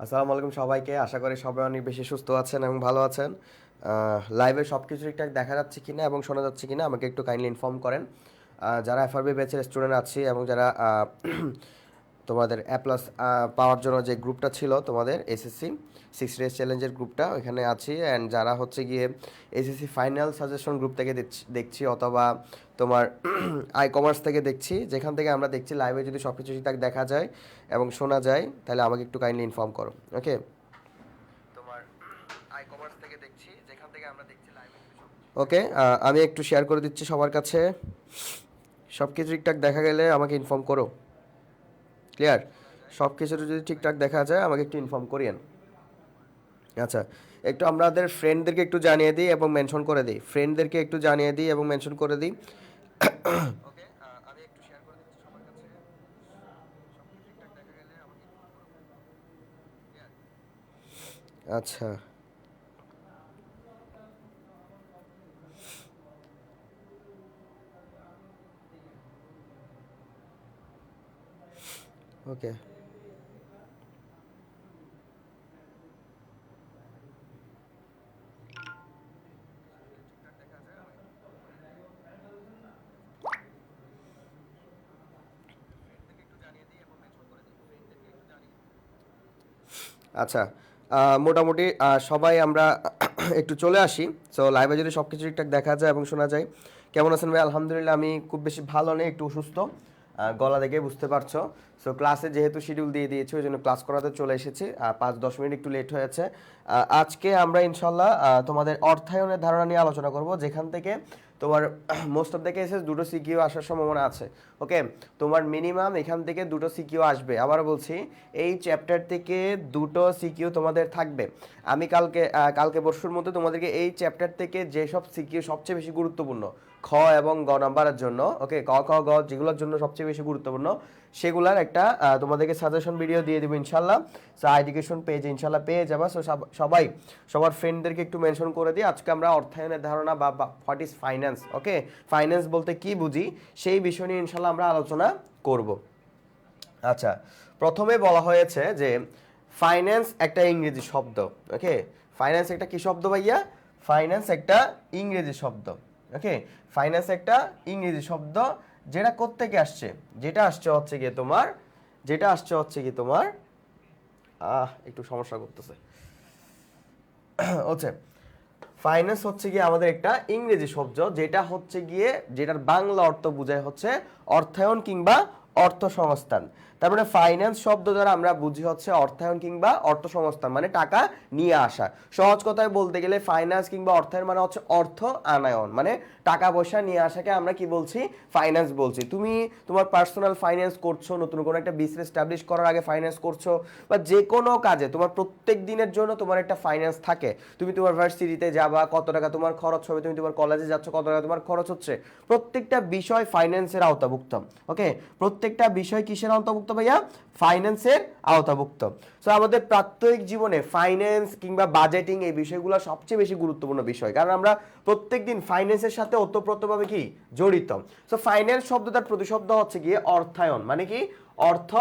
আসসালামু আলাইকুম সবাইকে। আশা করি সবাই অনেক বেশি সুস্থ আছেন এবং ভালো আছেন। লাইভে সব কিছু ঠিকঠাক দেখা যাচ্ছে কিনা এবং শোনা যাচ্ছে কিনা আমাকে একটু কাইন্ডলি ইনফর্ম করেন। যারা এফআরবি ব্যাচের স্টুডেন্ট আছি এবং যারা তোমাদের এ প্লাস পাওয়ার জন্য যে গ্রুপটা ছিল তোমাদের এসএসসি 6 ডেজ চ্যালেঞ্জের গ্রুপটা ওইখানে আছি, অ্যান্ড যারা হচ্ছে গিয়ে এসএসসি ফাইনাল সাজেশন গ্রুপ থেকে দেখছি অথবা তোমার আই কমার্স থেকে দেখছি, যেখান থেকে আমরা দেখছি লাইভে যদি সব কিছু ঠিকঠাক দেখা যায় এবং শোনা যায় তাহলে আমাকে একটু কাইন্ডলি ইনফর্ম করো। ওকে, তোমার আই কমার্স থেকে দেখছি, যেখান থেকে আমরা দেখছি লাইভে। ওকে, আমি একটু শেয়ার করে দিচ্ছি সবার কাছে। সব কিছু ঠিকঠাক দেখা গেলে আমাকে ইনফর্ম করো। ক্লিয়ার? সব কিছু যদি ঠিকঠাক দেখা যায় আমাকে একটু ইনফর্ম করিয়েন। আচ্ছা, একটু আমাদের ফ্রেন্ডদেরকে একটু জানিয়ে দিই এবং মেনশন করে দিই। ফ্রেন্ডদেরকে একটু জানিয়ে দিই এবং মেনশন করে দিই। ওকে, আমি একটু শেয়ার করে দিচ্ছি সবার কাছে। সব কিছু ঠিকঠাক দেখা গেলে আমাকে ইনফর্ম করো। ক্লিয়ার? আচ্ছা, ওকে। আচ্ছা, মোটামুটি সবাই আমরা একটু চলে আসি। সো লাইভে যদি সব কিছু ঠিকঠাক দেখা যায় এবং শোনা যায়। কেমন আছেন ভাই? আলহামদুলিল্লাহ, আমি খুব বেশি ভালো নেই, একটু অসুস্থ। গলা দেখে বুঝতে পারছো। সো ক্লাসে যেহেতু শিডিউল দিয়ে দিয়েছি ওই জন্য ক্লাস করাতে চলে এসেছি। 5-10 মিনিট একটু লেট হয়েছে। আজকে আমরা ইনশাল্লাহ তোমাদের অর্থায়নের ধারণা নিয়ে আলোচনা করব, যেখান থেকে তোমার মোস্ট অফ দ্য কেসেস দুটো সিকিউ আসার সম্ভাবনা আছে। ওকে, তোমার মিনিমাম এখান থেকে দুটো সিকিউ আসবে। আবারও বলছি, এই চ্যাপ্টার থেকে দুটো সিকিউ তোমাদের থাকবে। আমি কালকে পরশুর মধ্যে তোমাদেরকে এই চ্যাপ্টার থেকে যেসব সিকিউ সবচেয়ে বেশি গুরুত্বপূর্ণ খ এবং গ নাম্বারের জন্য, ওকে, ক খ গ যেগুলোর জন্য সবচেয়ে বেশি গুরুত্বপূর্ণ সেগুলার একটা তোমাদেরকে সাজেশন ভিডিও দিয়ে দেবো ইনশাল্লাহ। সো এডুকেশন পেজে ইনশাল্লাহ পেয়ে যাবা। সো সবাই সবার ফ্রেন্ডদেরকে একটু মেনশন করে দিই। আজকে আমরা অর্থায়নের ধারণা বা what is finance, okay, finance বলতে কি বুঝি সেই বিষয় নিয়ে ইনশাল্লাহ আমরা আলোচনা করব। আচ্ছা, প্রথমে বলা হয়েছে যে ফাইন্যান্স একটা ইংরেজি শব্দ। ওকে, ফাইন্যান্স একটা কি শব্দ ভাইয়া? ফাইন্যান্স একটা ইংরেজি শব্দ। ওকে, ফাইন্যান্স একটা ইংরেজি শব্দ, যেটা কোত্থেকে আসছে? যেটা আসছে হচ্ছে গিয়ে তোমার একটু সমস্যা করতেছে। হচ্ছে ফাইন্যান্স হচ্ছে গিয়ে আমাদের একটা ইংরেজি শব্দ, যেটার বাংলা অর্থ বোঝায় হচ্ছে অর্থায়ন কিংবা অর্থ সংস্থান। তার মানে ফাইন্যান্স শব্দ দ্বারা আমরা বুঝি হচ্ছে অর্থায়ন কিংবা অর্থ সংস্থান, মানে টাকা নিয়ে আসা। সহজ কথায় বলতে গেলে ফাইন্যান্স কিংবা অর্থায়ন মানে হচ্ছে অর্থ আনায়ন, মানে টাকা পয়সা নিয়ে আসাকে আমরা কি বলছি? ফাইন্যান্স বলছি। তুমি তোমার পার্সোনাল ফাইন্যান্স করছো, নতুন কোনো একটা বিজনেস এস্টাবলিশ করার আগে ফাইন্যান্স করছো, বা যে কোনো কাজে তোমার প্রত্যেক দিনের জন্য তোমার একটা ফাইন্যান্স থাকে। তুমি তোমার ভার্সিটিতে যাবা, কত টাকা তোমার খরচ হবে, তুমি তোমার কলেজে যাচ্ছ, কত টাকা তোমার খরচ হচ্ছে, প্রত্যেকটা বিষয় ফাইন্যান্সের আওতাভুক্ত। ওকে, প্রত্যেকটা বিষয় কিসের আওতাভুক্ত ভাইয়া? ফাইন্যান্সের আওতাভুক্ত। সো আমাদের প্রাত্যহিক জীবনে ফাইন্যান্স কিংবা বাজেটিং এই বিষয়গুলো সবচেয়ে বেশি গুরুত্বপূর্ণ বিষয়, কারণ আমরা প্রত্যেকদিন ফাইন্যান্সের সাথে ওতপ্রোতভাবে কি জড়িত। সো ফাইন্যান্স শব্দটার প্রতিশব্দ হচ্ছে গিয়ে অর্থায়ন, মানে কি? অর্থ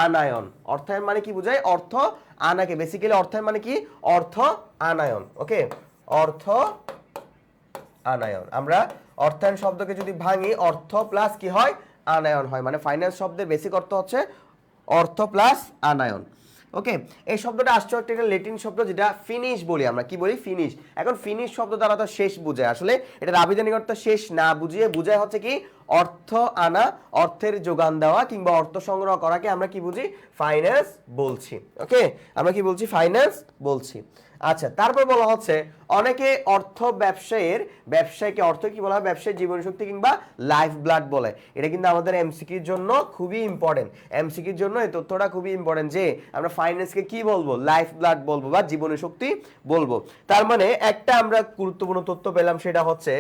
আনায়ন। অর্থায়ন মানে কি বোঝায়? অর্থ আনাকে বেসিক্যালি অর্থায়ন মানে কি? অর্থ আনায়ন। ওকে, অর্থ আনায়ন। আমরা অর্থায়ন শব্দকে যদি ভাঙি, অর্থ প্লাস কি হয়? আনায়ন হয়। মানে ফাইন্যান্স শব্দের বেসিক অর্থ হচ্ছে অর্থ প্লাস আনায়ন। ওকে, এই শব্দটা আসছে একটা ল্যাটিন শব্দ, যেটা ফিনিশ বলি আমরা। কি বলি? ফিনিশ। এখন ফিনিশ শব্দ দ্বারা তো শেষ বোঝায়, আসলে এটার আবিধানিক অর্থ শেষ না বুঝিয়ে বোঝায় হচ্ছে কি? অর্থ আনা, অর্থের যোগান দেওয়া কিংবা অর্থ সংগ্রহ করাকে আমরা কি বুঝি? ফাইন্যান্স বলছি। ওকে, আমরা কি বলছি? ফাইন্যান্স বলছি। আচ্ছা, তারপর বলা হচ্ছে অনেকে ব্যবসায়ীকে অর্থ কি বলা হয়? ব্যবসায়ী জীবন শক্তি কিংবা লাইফ ব্লাড বলে। এটা কিন্তু আমাদের এমসিকিউর জন্য খুবই ইম্পর্টেন্ট। এমসিকিউর জন্য এই তথ্যটা খুবই ইম্পর্টেন্ট যে আমরা ফাইন্যান্সকে কি বলবো? লাইফ ব্লাড বলবো বা জীবনী শক্তি বলবো। তার মানে একটা আমরা গুরুত্বপূর্ণ তথ্য পেলাম, সেটা হচ্ছে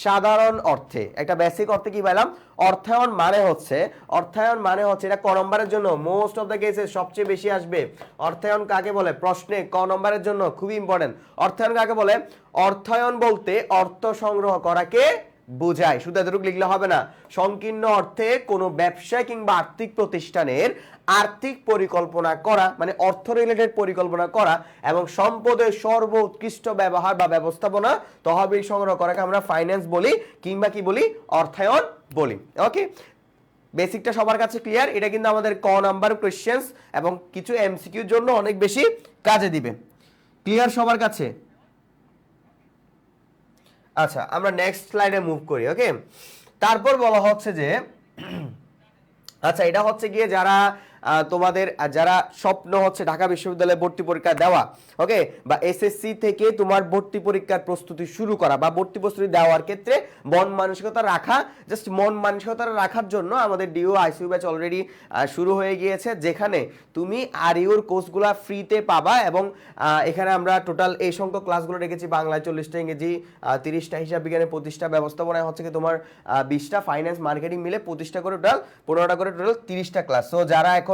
সাধারণ অর্থে একটা বেসিক অর্থে কি পেলাম? অর্থায়ন মানে হচ্ছে এটা ক নম্বরের জন্য মোস্ট অফ দ্য কেসে সবচেয়ে বেশি আসবে। অর্থায়ন কাকে বলে? প্রশ্নে ক নম্বরের জন্য খুবই ইম্পর্টেন্ট। অর্থায়ন কাকে বলে? অর্থায়ন বলতে অর্থ সংগ্রহ করাকে বোঝায়। শুধু এতটুকু লিখলে হবে না, সংকীর্ণ অর্থে কোনো ব্যবসায় কিংবা আর্থিক প্রতিষ্ঠানের আর্থিক পরিকল্পনা করা, মানে অর্থ রিলেটেড পরিকল্পনা করা এবং সম্পদের সর্বোৎকৃষ্ট ব্যবহার বা ব্যবস্থাপনা তহবিল সংগ্রহ করাকে আমরা ফাইন্যান্স বলি, কিংবা কি বলি, অর্থায়ন বলি। ওকে, বেসিকটা সবার কাছে ক্লিয়ার? এটা কিন্তু আমাদের ক নাম্বার কোশ্চেন্স এবং কিছু এমসিকিউর জন্য অনেক বেশি কাজে দিবে। ক্লিয়ার সবার কাছে? আচ্ছা, আমরা নেক্সট স্লাইডে মুভ করি। ওকে, তারপর বলা হচ্ছে যে আচ্ছা, এটা হচ্ছে গিয়ে যারা তোমাদের যারা স্বপ্ন হচ্ছে ঢাকা বিশ্ববিদ্যালয়ে ভর্তি পরীক্ষা দেওয়া, ওকে, বা এসএসসি থেকে তোমার ভর্তি পরীক্ষার প্রস্তুতি শুরু করা বা ভর্তি প্রস্তুতি দেওয়ার ক্ষেত্রে মন মানসিকতা রাখা, জাস্ট মন মানসিকতা রাখার জন্য আমাদের ডিও আইসিইউ ব্যাচ অলরেডি শুরু হয়ে গিয়েছে, যেখানে তুমি আরইউর কোর্সগুলো ফ্রিতে পাবা। এবং এখানে আমরা টোটাল এই সংখ্যক ক্লাসগুলো রেখেছি, বাংলায় 40টা, ইংরেজি 30টা, হিসাব বিজ্ঞানে 25টা, ব্যবস্থাপনায় হচ্ছে কি তোমার 20টা, ফাইন্যান্স মার্কেটিং মিলে 25টা করে, টোটাল 15টা করে, টোটাল 30টা ক্লাস। সো যারা এখনো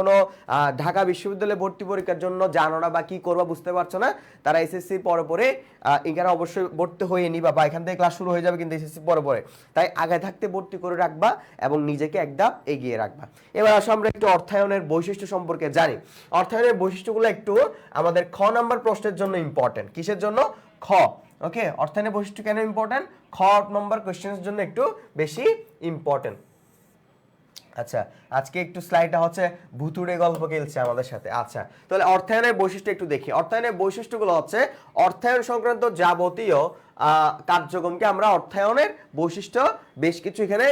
ঢাকা বিশ্ববিদ্যালয়ে ভর্তি পরীক্ষার জন্য জানো না বা কি করবা বুঝতে পারছো না, তারা এসএসসি পরে পরে এখানে অবশ্যই ভর্তি হয়ে নিবা, বা এখান থেকে ক্লাস শুরু হয়ে যাবে কিন্তু এসএসসি পরে পরে, তাই আগে থাকতে ভর্তি করে রাখবা এবং নিজেকে এক ধাপ এগিয়ে রাখবা। এবার আসো আমরা একটু অর্থায়নের বৈশিষ্ট্য সম্পর্কে জানি। অর্থায়নের বৈশিষ্ট্যগুলো একটু আমাদের খ নাম্বার প্রশ্নের জন্য ইম্পর্টেন্ট। কিসের জন্য? খ। ওকে, অর্থায়নের বৈশিষ্ট্য কেন ইম্পর্টেন্ট? খ নম্বর কোশ্চেনের জন্য একটু বেশি ইম্পর্টেন্ট। আচ্ছা, আজকে একটু স্লাইডটা হচ্ছে ভুতুড়ে গল্প খেলছে আমাদের সাথে। আচ্ছা, তাহলে অর্থায়নের বৈশিষ্ট্য একটু দেখি। অর্থায়নের বৈশিষ্ট্যগুলো হচ্ছে অর্থায়ন সংক্রান্ত যাবতীয় কার্যক্রমকে আমরা অর্থায়নের বৈশিষ্ট্য বেশ কিছু এখানে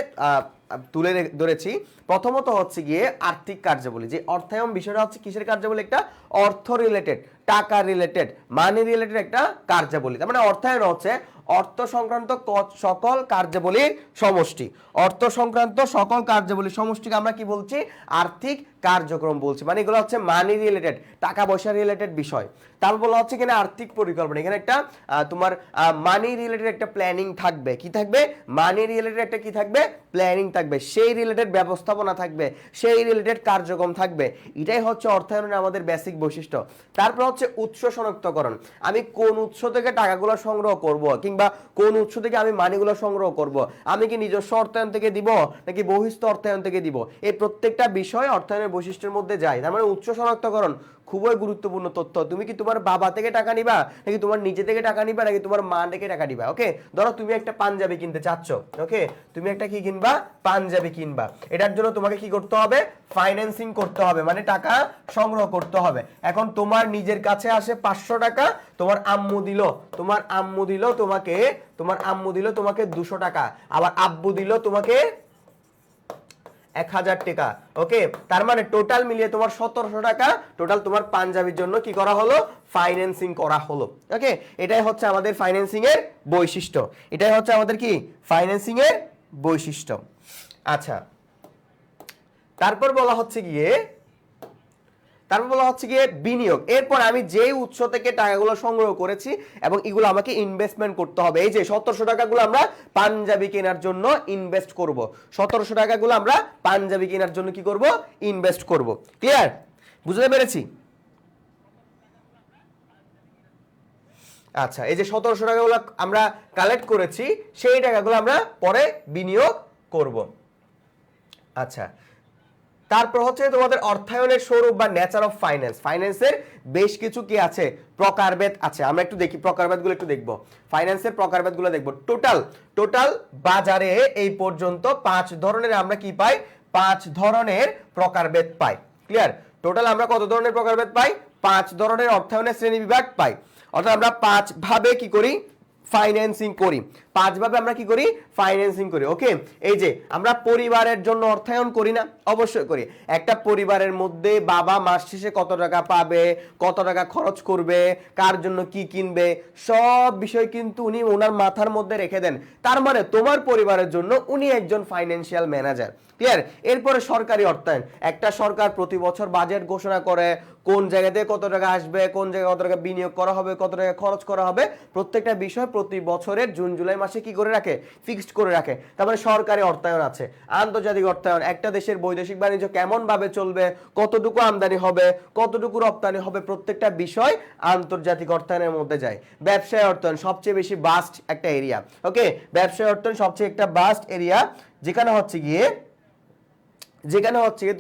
তুলে ধরেছি। প্রথমত হচ্ছে গিয়ে আর্থিক কার্যাবলী। যে অর্থায়ন বিষয়টা হচ্ছে কিসের কার্যাবলী? একটা অর্থ রিলেটেড, টাকা রিলেটেড, মানি রিলেটেড একটা কার্যাবলী। তার মানে অর্থায়ন হচ্ছে অর্থ সংক্রান্ত সকল কার্যাবলীর সমষ্টি। অর্থ সংক্রান্ত সকল কার্যাবলীর সমষ্টিকে আমরা কি বলছি? আর্থিক কার্যক্রম বলছি। মানে এগুলো হচ্ছে মানি রিলেটেড, টাকা পয়সা রিলেটেড বিষয়। তারপর বলা হচ্ছে এখানে আর্থিক পরিকল্পনা। এখানে একটা তোমার মানি রিলেটেড একটা প্ল্যানিং থাকবে। কি থাকবে? মানি রিলেটেড একটা কি থাকবে? প্ল্যানিং থাকবে। সেই রিলেটেড ব্যবস্থাপনা থাকবে, সেই রিলেটেড কার্যক্রম থাকবে। এটাই হচ্ছে অর্থায়নের আমাদের বেসিক বৈশিষ্ট্য। তারপর হচ্ছে উৎস শনাক্তকরণ। আমি কোন উৎস থেকে টাকাগুলো সংগ্রহ করব, কিংবা কোন উৎস থেকে আমি মানিগুলো সংগ্রহ করব, আমি কি নিজস্ব অর্থায়ন থেকে দিব নাকি বহিস্থ অর্থায়ন থেকে দিব, এই প্রত্যেকটা বিষয় অর্থায়নের বৈশিষ্ট্যের মধ্যে যায়। তার মানে উৎস শনাক্তকরণ খুবই গুরুত্বপূর্ণ তথ্য। তুমি কি তোমার বাবা থেকে টাকা নিবা, নাকি তোমার নিজে থেকে টাকা নিবা, নাকি তোমার মা থেকে টাকা নিবা? ওকে, ধরো তুমি একটা পাঞ্জাবি কিনতে চাচ্ছ। ওকে, তুমি একটা কি কিনবা? পাঞ্জাবি কিনবা। এটার জন্য তোমাকে কি করতে হবে? ফাইন্যান্সিং করতে হবে, মানে টাকা সংগ্রহ করতে হবে। এখন তোমার নিজের কাছে আসে 500 টাকা, তোমার আম্মু দিল, তোমাকে 200 টাকা, আবার আব্বু দিল তোমাকে 1000 টাকা। ওকে, তার মানে টোটাল মিলিয়ে তোমার 1700 টাকা টোটাল তোমার পাঞ্জাবির জন্য কি করা হলো? ফাইন্যান্সিং করা হলো। ওকে, এটাই হচ্ছে আমাদের ফাইন্যান্সিং এর বৈশিষ্ট্য। এটাই হচ্ছে আমাদের কি? ফাইন্যান্সিং এর বৈশিষ্ট্য। আচ্ছা, তারপর বলা হচ্ছে গিয়ে বিনিয়োগ। এরপর আমি যেই উৎস থেকে টাকাগুলো সংগ্রহ করেছি এবং এগুলো আমাকে ইনভেস্টমেন্ট করতে হবে। এই যে 1700 টাকাগুলো আমরা পাঞ্জাবি কেনার জন্য ইনভেস্ট করব। 1700 টাকাগুলো আমরা পাঞ্জাবি কেনার জন্য কি করব? ইনভেস্ট করব। ক্লিয়ার? বুঝতে পেরেছি? আচ্ছা, এই যে 1700 টাকাগুলো আমরা কালেক্ট করেছি, সেই টাকাগুলো আমরা পরে বিনিয়োগ করব। আচ্ছা, তারপর হচ্ছে তোমাদের অর্থায়নের স্বরূপ বা নেচার অফ ফাইন্যান্স। ফাইন্যান্সের বেশ কিছু কি আছে? প্রকারভেদ আছে। আমরা একটু দেখি প্রকারভেদগুলো, একটু দেখব ফাইন্যান্সের প্রকারভেদগুলো দেখব। টোটাল বাজারে এই পর্যন্ত 5 ধরনের আমরা কি পাই? 5 ধরনের প্রকারভেদ পাই। ক্লিয়ার? টোটাল আমরা কত ধরনের প্রকারভেদ পাই? 5 ধরনের অর্থায়নের শ্রেণী বিভাগ পাই। অর্থাৎ আমরা 5 ভাবে কি করি? ফাইন্যান্সিং করি। 5 ভাবে আমরা কি করি? ফাইন্যান্সিং করি। ওকে, এই যে আমরা পরিবারের জন্য অর্থায়ন করি না? অবশ্যই করি। একটা পরিবারের মধ্যে বাবা মাস শেষে কত টাকা পাবে, কত টাকা খরচ করবে, কার জন্য কি কিনবে, সব বিষয় কিন্তু উনি ওনার মাথার মধ্যে রেখে দেন। তার মানে তোমার পরিবারের জন্য উনি একজন ফাইন্যান্সিয়াল ম্যানেজার। ক্লিয়ার? এরপরে সরকারি অর্থায়ন। একটা সরকার প্রতি বছর বাজেট ঘোষণা করে, কোন জায়গা থেকে কত টাকা আসবে, কোন জায়গায় কত টাকা বিনিয়োগ করা হবে, কত টাকা খরচ করা হবে, প্রত্যেকটা বিষয় প্রতি বছরের জুন জুলাই মাসে কি করে রাখে, ফিক্সড করে রাখে। তারপরে সরকারি অর্থায়ন আছে, আন্তর্জাতিক অর্থায়ন, একটা দেশের বৈদেশিক বাণিজ্য কেমন ভাবে চলবে, কতটুকু আমদানি হবে, কতটুকু রপ্তানি হবে, প্রত্যেকটা বিষয় আন্তর্জাতিক অর্থায়নের মধ্যে যায়। ব্যবসায় অর্থায়ন সবচেয়ে বেশি বাস্ট একটা এরিয়া। ওকে, ব্যবসায় অর্থায়ন সবচেয়ে একটা বাস্ট এরিয়া, যেখানে হচ্ছে গিয়ে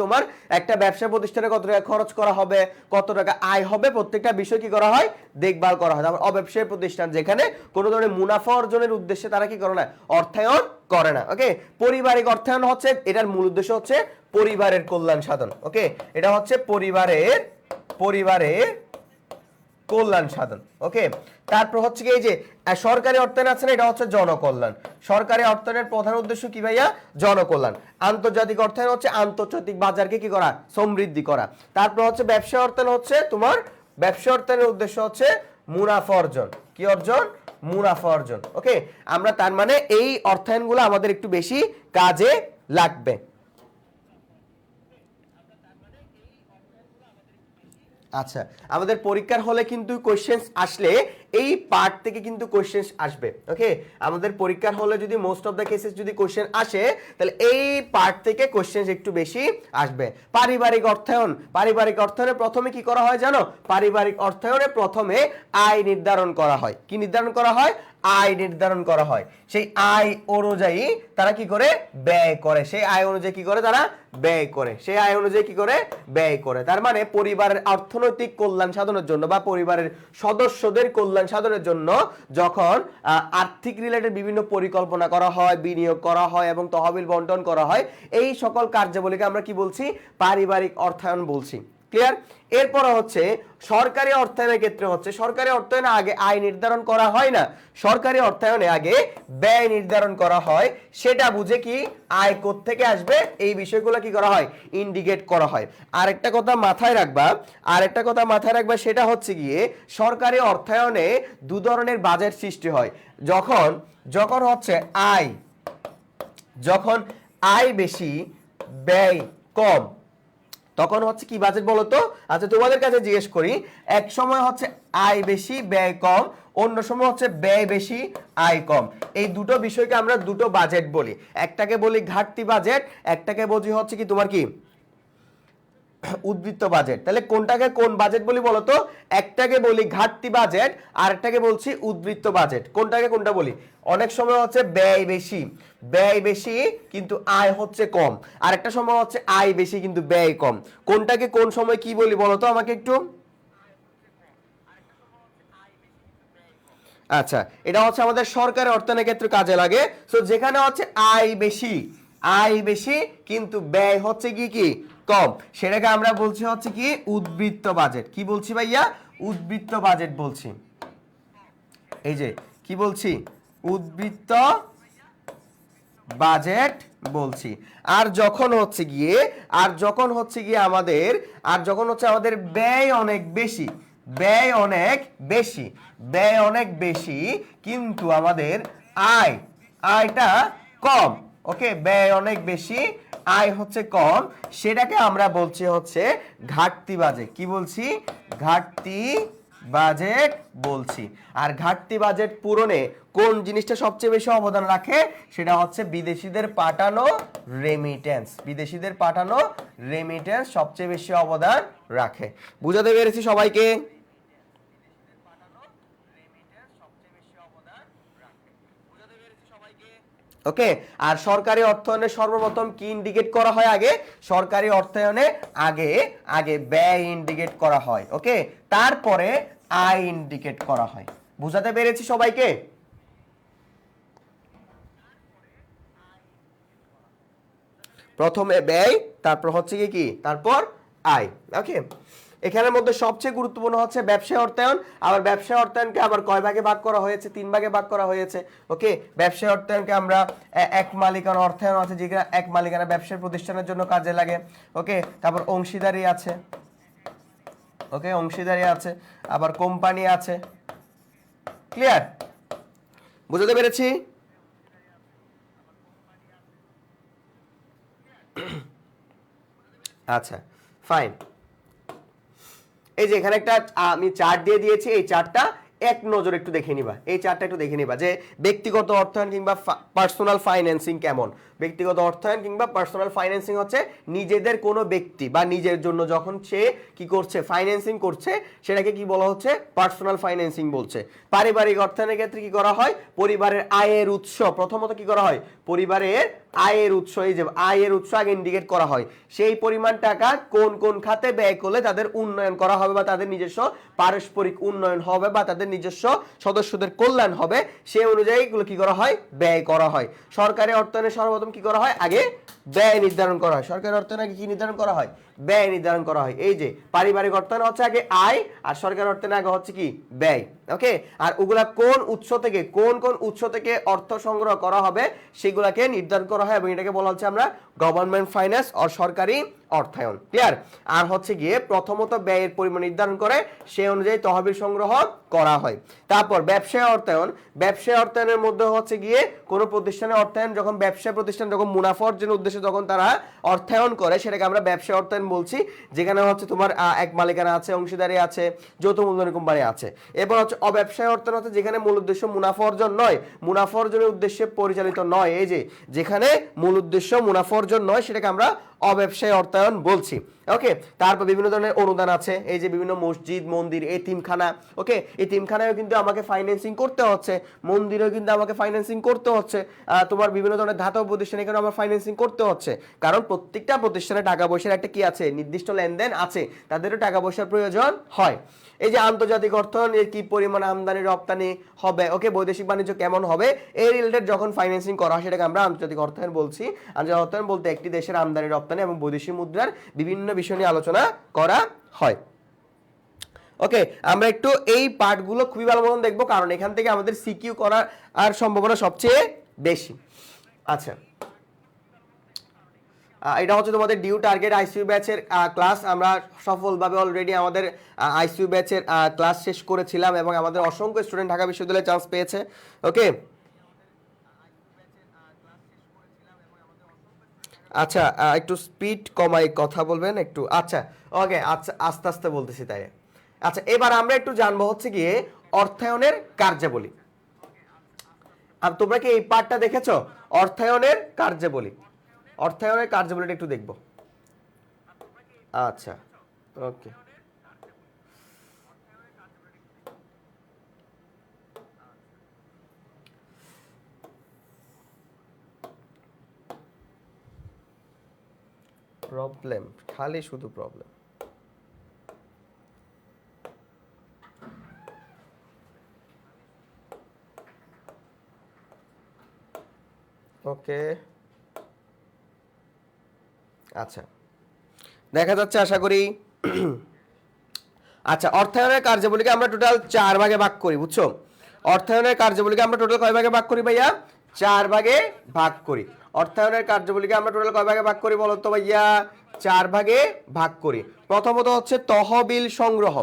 তোমার একটা ব্যবসা প্রতিষ্ঠানে কত টাকা খরচ করা হবে, কত টাকা আয় হবে, প্রত্যেকটা বিষয় কি করা হয়, দেখভাল করা হয়। তারপর অব্যবসায়ী প্রতিষ্ঠান, যেখানে কোনো ধরনের মুনাফা অর্জনের উদ্দেশ্যে তারা কি করে না, অর্থায়ন করে না। ওকে, পারিবারিক অর্থায়ন হচ্ছে, এটার মূল উদ্দেশ্য হচ্ছে পরিবারের কল্যাণ সাধন। ওকে, এটা হচ্ছে পরিবারের কল্যাণ সাধন। ওকে, তারপর হচ্ছে কি এই যে সরকারি অর্থায়ন আছে না, এটা হচ্ছে জনকল্যাণ। সরকারি অর্থায়নের প্রধান উদ্দেশ্য কি ভাইয়া, জনকল্যাণ। আন্তর্জাতিক অর্থায়ন হচ্ছে আন্তর্জাতিক বাজারকে কি করা, সমৃদ্ধি করা। তারপর হচ্ছে ব্যবসা অর্থায়ন হচ্ছে তোমার, ব্যবসা অর্থায়নের উদ্দেশ্য হচ্ছে মুনাফা অর্জন। কি অর্জন, মুনাফা অর্জন। ওকে, আমরা তার মানে এই অর্থায়নগুলো আমাদের একটু বেশি কাজে লাগবে। আচ্ছা, আমাদের পরীক্ষার হলে কিন্তু কোশ্চেন্স আসলে এই পার্ট থেকে কিন্তু কোশ্চেন্স আসবে। ওকে, আমাদের পরীক্ষার হলে যদি মোস্ট অফ দ্য কেসেস যদি কোশ্চেন আসে, তাহলে এই পার্ট থেকে কোশ্চেন্স একটু বেশি আসবে। পারিবারিক অর্থায়ন, পারিবারিক অর্থায়নে প্রথমে কি করা হয় জানো, পারিবারিক অর্থায়নে প্রথমে আয় নির্ধারণ করা হয়। কি নির্ধারণ করা হয়, আয় নির্ধারণ করা হয়। সেই আয় অনুযায়ী তারা কি করে, ব্যয় করে। সেই আয় অনুযায়ী কি করে, তারা ব্যয় করে। সেই আয় অনুযায়ী কি করে, ব্যয় করে। তার মানে পরিবারের অর্থনৈতিক কল্যাণ সাধনের জন্য বা পরিবারের সদস্যদের কল্যাণ সাধনের জন্য যখন আর্থিক রিলেটেড বিভিন্ন পরিকল্পনা করা হয়, বিনিয়োগ করা হয় এবং তহবিল বন্টন করা হয়, এই সকল কার্যাবলীকে আমরা কি বলছি, পারিবারিক অর্থায়ন বলছি। ক্লিয়ার? এরপর হচ্ছে সরকারি অর্থায়নের ক্ষেত্রে হচ্ছে, সরকারি অর্থায়নে আগে আয় নির্ধারণ করা হয় না, সরকারি অর্থায়নে আগে ব্যয় নির্ধারণ করা হয়। সেটা বুঝে কি আয় কোত্থেকে আসবে, এই বিষয়গুলো কি করা হয়, ইন্ডিকেট করা হয়। আরেকটা কথা মাথায় রাখবা, সেটা হচ্ছে গিয়ে সরকারি অর্থায়নে দু ধরনের বাজেট সৃষ্টি হয়। যখন হচ্ছে আয় বেশি ব্যয় কম, তখন হচ্ছে কি বাজেট বলতো। আচ্ছা, তোমাদের কাছে জিজ্ঞেস করি, এক সময় হচ্ছে আয় বেশি ব্যয় কম, অন্য সময় হচ্ছে ব্যয় বেশি আয় কম। এই দুটো বিষয়কে আমরা দুটো বাজেট বলি। একটাকে বলি ঘাটতি বাজেট, একটাকে বলি হচ্ছে কি তোমার কি উদ্বৃত্ত বাজেট। তাহলে কোনটাকে কোন বাজেট বলি বলতো, একটাকে বলি ঘাটতি বাজেট, আর একটাকে বলছি উদ্বৃত্ত বাজেট। কোনটাকে কোনটা বলি, অনেক সময় হচ্ছে ব্যয় বেশি কিন্তু আয় হচ্ছে কম, আর একটা সময় হচ্ছে আয় বেশি কিন্তু ব্যয় কম। কোনটাকে কোন সময় কি বলি বলতো আমাকে একটু। আচ্ছা, এটা হচ্ছে আমাদের সরকারি অর্থায়নের ক্ষেত্রে কাজে লাগে। সো যেখানে হচ্ছে আয় বেশি কিন্তু ব্যয় হচ্ছে কি কম, সেটাকে আমরা বলছি হচ্ছে কি উদ্বৃত্ত বাজেট। কি বলছি ভাইয়া, উদ্বৃত্ত বাজেট বলছি। এই যে কি বলছি, উদ্বৃত্ত বাজেট বলছি। আর যখন হচ্ছে গিয়ে আমাদের ব্যয় অনেক বেশি কিন্তু আমাদের আয়টা কম। ওকে, ব্যয় অনেক বেশি, আয় হচ্ছে কম, সেটাকে আমরা বলছি হচ্ছে ঘাটতি বাজেট। কি বলছি, ঘাটতি বাজেট বলছি। আর ঘাটতি বাজেট পূরণে কোন জিনিসটা সবচেয়ে বেশি অবদান রাখে, সেটা হচ্ছে বিদেশিদের পাঠানো রেমিটেন্স সবচেয়ে বেশি অবদান রাখে। বুঝাতে পেরেছি সবাইকে? ওকে, আর সরকারি অর্থায়নে সর্বপ্রথম কি ইন্ডিকেট করা হয়, আগে সরকারি অর্থায়নে আগে ব্যয় ইন্ডিকেট করা হয়। ওকে, তারপরে আয় ইন্ডিকেট করা হয়। বুঝাতে পেরেছি সবাইকে? প্রথমে ব্যয়, তারপর হচ্ছে কি তারপর আয়। ওকে, এখানের মধ্যে সবচেয়ে গুরুত্বপূর্ণ হচ্ছে ব্যবসায় অর্থায়ন। আবার ব্যবসায় অর্থায়নকে আবার কয় ভাগে ভাগ করা হয়েছে, 3 ভাগে ভাগ করা হয়েছে। ওকে, ব্যবসায় অর্থায়নকে আমরা এক মালিকানা অর্থায়ন আছে, যেটা এক মালিকানা ব্যবসায় প্রতিষ্ঠানের জন্য কাজে লাগে। ওকে, তারপর অংশীদারি আছে। ওকে, অংশীদারি আছে, আবার কোম্পানি আছে। ক্লিয়ার? বুঝতে পেরেছি? আচ্ছা, ফাইন। এই যে এখানে একটা আমি চার্ট দিয়ে দিয়েছি, এই চার্টটা এক নজর একটু দেখে নিবা, এই চারটা একটু দেখে নিবা যে ব্যক্তিগত অর্থায়ন কিংবা পার্সোনাল ফাইন্যান্সিং কেমন। ব্যক্তিগত অর্থায়ন কিংবা পার্সোনাল ফাইন্যান্সিং হচ্ছে নিজেদের কোনো ব্যক্তি বা নিজের জন্য যখন সে কি করছে ফাইন্যান্সিং করছে সেটাকে কি বলা হচ্ছে পার্সোনাল ফাইন্যান্সিং বলছে। পারিবারিক অর্থায়নের ক্ষেত্রে কি করা হয়, পরিবারের আয়ের উৎস প্রথমত কি করা হয়, পরিবারের আয়ের উৎস, এই যে আয়ের উৎস আগে ইন্ডিকেট করা হয়, সেই পরিমাণ টাকা কোন কোন খাতে ব্যয় করলে তাদের উন্নয়ন করা হবে বা তাদের নিজস্ব পারস্পরিক উন্নয়ন হবে বা তাদের নিজস্ব সদস্যদের কল্যাণ হবে, সেই অনুযায়ী এগুলো কি করা হয়, ব্যয় করা হয়। সরকারি অর্থায়নে সর্বপ্রথম কি করা হয়, আগে ব্যয় নির্ধারণ করা হয়। সরকারি অর্থায়নে আগে কি নির্ধারণ করা হয়, ব্যয় নির্ধারণ করা হয়। এই যে পারিবারিক অর্থায়ন হচ্ছে আগে আয় আর সরকারি অর্থায়নে আগে হচ্ছে কি ব্যয়। ওকে, আর ওগুলা কোন উৎস থেকে কোন কোন উৎস থেকে অর্থ সংগ্রহ করা হবে সেগুলাকে নির্ধারণ করা হয় এবং এটাকে বলা হচ্ছে আমরা গভর্নমেন্ট ফাইন্যান্স আর সরকারি অর্থায়ন। ক্লিয়ার? আর হচ্ছে গিয়ে প্রথমত ব্যয়ের পরিমাণ নির্ধারণ করে সেই অনুযায়ী তহবিল সংগ্রহ করা হয়। তারপর ব্যবসায় অর্থায়ন, ব্যবসায় অর্থায়নের মধ্যে হচ্ছে গিয়ে কোনো প্রতিষ্ঠানের অর্থায়ন যখন ব্যবসা প্রতিষ্ঠান যখন মুনাফা অর্জনের উদ্দেশ্যে যখন তারা অর্থায়ন করে সেটাকে আমরা ব্যবসায় অর্থায়ন বলছি, যেখানে হচ্ছে তোমার এক মালিকানা আছে, অংশীদারি আছে, যৌথ মূলধনী কোম্পানি আছে। এবার হচ্ছে অব্যবসায় অর্থায়ন হচ্ছে যেখানে মূল উদ্দেশ্য মুনাফা অর্জন নয়, মুনাফা অর্জনের উদ্দেশ্যে পরিচালিত নয়, এই যে যেখানে মূল উদ্দেশ্য মুনাফা অর্জন নয় সেটাকে আমরা অব্যবসায় অর্থায়ন বলছি। ওকে, তারপর বিভিন্ন ধরনের অনুদান আছে, এই যে বিভিন্ন মসজিদ মন্দির এতিমখানা, ওকে এতিমখানায়ও কিন্তু আমাকে ফাইন্যান্সিং করতে হচ্ছে, মন্দিরেও কিন্তু আমাকে ফাইন্যান্সিং করতে হচ্ছে, তোমার বিভিন্ন ধরনের ধাতব প্রতিষ্ঠান এখানে আমার ফাইন্যান্সিং করতে হচ্ছে, কারণ প্রত্যেকটা প্রতিষ্ঠানে টাকা পয়সার একটা কি আছে, নির্দিষ্ট লেনদেন আছে, তাদেরও টাকা পয়সার প্রয়োজন হয়। এই যে আন্তর্জাতিক অর্থায়ন, এর কি পরিমাণ আমদানি রপ্তানি হবে, ওকে বৈদেশিক বাণিজ্য কেমন হবে, এই রিলেটেড যখন ফাইন্যান্সিং করা হয় সেটাকে আমরা আন্তর্জাতিক অর্থায়ন বলছি। আন্তর্জাতিক অর্থায়ন বলতে একটি দেশের আমদানি রপ্তানি এবং বৈদেশিক মুদ্রার বিভিন্ন বিষয় নিয়ে আলোচনা করা হয়। ওকে, আমরা একটু এই পার্টগুলো খুবই ভালো মতন দেখবো কারণ এখান থেকে আমাদের সিকিউ করার আর সম্ভাবনা সবচেয়ে বেশি। আচ্ছা, এটা হচ্ছে তোমাদের ডিউ টার্গেট আইসিইউ ব্যাচের ক্লাস। আমরা সফলভাবে অলরেডি আমাদের আইসিইউ ব্যাচের ক্লাস শেষ করেছিলাম এবং আমাদের অসংখ্য স্টুডেন্ট ঢাকা বিশ্ববিদ্যালয়ে চান্স পেয়েছে। ওকে, আচ্ছা একটু স্পিড কমাই কথা বলবেন একটু। আচ্ছা ওকে, আচ্ছা আস্তে আস্তে বলতেছি তাই। আচ্ছা, এবার আমরা একটু জানবো হচ্ছে গিয়ে অর্থায়নের কার্যাবলী। আর তোমরা কি এই পার্টটা দেখেছো, অর্থায়নের কার্যাবলী? অর্থায়নের কার্যাবলীটা একটু দেখবো। আচ্ছা ওকে, প্রবলেম খালি শুধু প্রবলেম। ওকে আচ্ছা, দেখা যাচ্ছে আশা করি। আচ্ছা, অর্থায়নের কার্যাবলীকে আমরা টোটাল 4 ভাগে ভাগ করি, বুঝছো? অর্থায়নের কার্যাবলীকে আমরা টোটাল কয় ভাগে ভাগ করি ভাইয়া? 4 ভাগে ভাগ করি। অর্থায়নের কার্যাবলীকে আমরা টোটাল কয় ভাগে ভাগ করি বলো তো ভাইয়া? 4 ভাগে ভাগ করি। প্রথমত হচ্ছে তহবিল সংগ্রহ।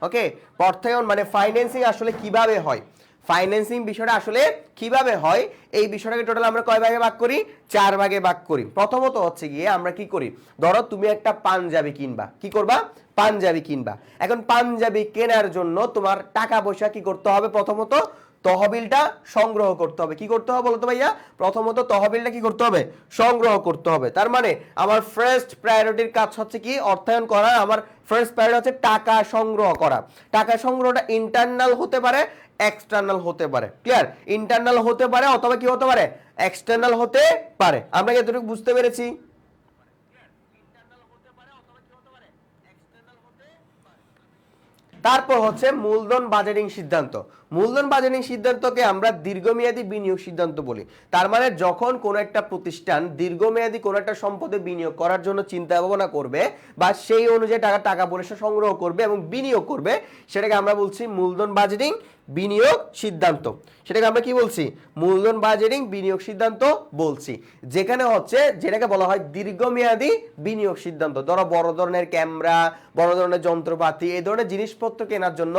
ওকে, অর্থায়ন মানে ফাইন্যান্সিং আসলে কিভাবে হয়, ফাইন্যান্সিং বিষয়টা আসলে কিভাবে হয় এই বিষয়টাকে টোটাল আমরা কয় ভাগে ভাগ করি? 4 ভাগে ভাগ করি। প্রথমত হচ্ছে গিয়ে আমরা কি করি, ধরো তুমি একটা পাঞ্জাবি কিনবা, কি করবা? পাঞ্জাবি কিনবা। এখন পাঞ্জাবি কেনার জন্য তোমার টাকা পয়সা কি করতে হবে? প্রথমত তহবিলটা সংগ্রহ করতে হবে। কি করতে হবে বলতো ভাইয়া? প্রথমত তহবিলটা কি করতে হবে? সংগ্রহ করতে হবে। তার মানে আমার ফার্স্ট প্রায়োরিটির কাজ হচ্ছে কি? অর্থায়ন করা। আমার ফার্স্ট প্রায়োরিটি হচ্ছে টাকা সংগ্রহ করা। টাকা সংগ্রহটা ইন্টারনাল হতে পারে, এক্সটার্নাল হতে পারে। ক্লিয়ার? ইন্টারনাল হতে পারে অথবা কি হতে পারে? এক্সটার্নাল হতে পারে। আমরা কি এতটুকু বুঝতে পেরেছি? তারপর হচ্ছে মূলধন বাজেটিং সিদ্ধান্ত। মূলধন বাজেটিং সিদ্ধান্তকে আমরা দীর্ঘমেয়াদী বিনিয়োগ সিদ্ধান্ত বলি। তার মানে যখন কোনো একটা প্রতিষ্ঠান দীর্ঘমেয়াদী কোনো একটা সম্পদে বিনিয়োগ করার জন্য চিন্তা ভাবনা করবে বা সেই অনুযায়ী টাকা পয়সা সংগ্রহ করবে এবং বিনিয়োগ করবে, সেটাকে আমরা বলছি মূলধন বাজেটিং বিনিয়োগ সিদ্ধান্ত। সেটাকে আমরা কি বলছি? মূলধন বাজেটিং বিনিয়োগ সিদ্ধান্ত বলছি। যেখানে হচ্ছে যেটাকে বলা হয় দীর্ঘমেয়াদী বিনিয়োগ সিদ্ধান্ত। ধরো বড় ধরনের ক্যামেরা, বড় ধরনের যন্ত্রপাতি, এই ধরনের জিনিসপত্র কেনার জন্য